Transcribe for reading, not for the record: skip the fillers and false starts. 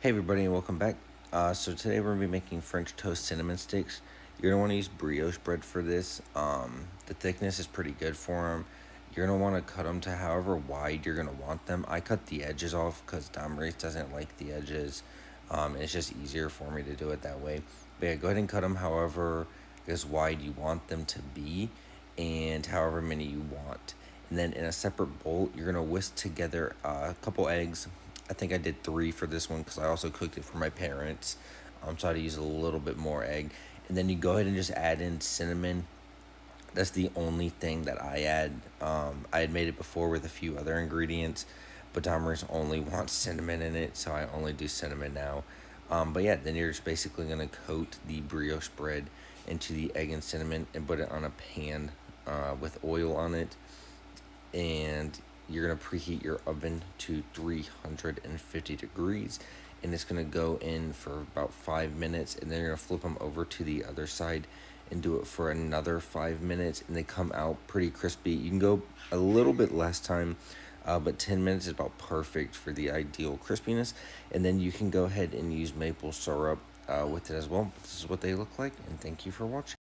Hey everybody and welcome back. So today we're going to be making French toast cinnamon sticks. You're going to want to use brioche bread for this. The thickness is pretty good for them. You're going to want to cut them to however wide you're going to want them. I cut the edges off because Domrese doesn't like the edges. It's just easier for me to do it that way. But yeah, go ahead and cut them however as wide you want them to be and however many you want. And then in a separate bowl, you're going to whisk together a couple eggs. I think I did 3 for this one because I also cooked it for my parents. So I had to use a little bit more egg. And then you go ahead and just add in cinnamon. That's the only thing that I add. I had made it before with a few other ingredients, but Domers only wants cinnamon in it, so I only do cinnamon now. But yeah, then you're just basically going to coat the brioche bread into the egg and cinnamon and put it on a pan with oil on it. And you're going to preheat your oven to 350 degrees, and it's going to go in for about 5 minutes, and then you're going to flip them over to the other side and do it for another 5 minutes, and they come out pretty crispy. You can go a little bit less time, but 10 minutes is about perfect for the ideal crispiness. And then you can go ahead and use maple syrup with it as well. This is what they look like, and thank you for watching.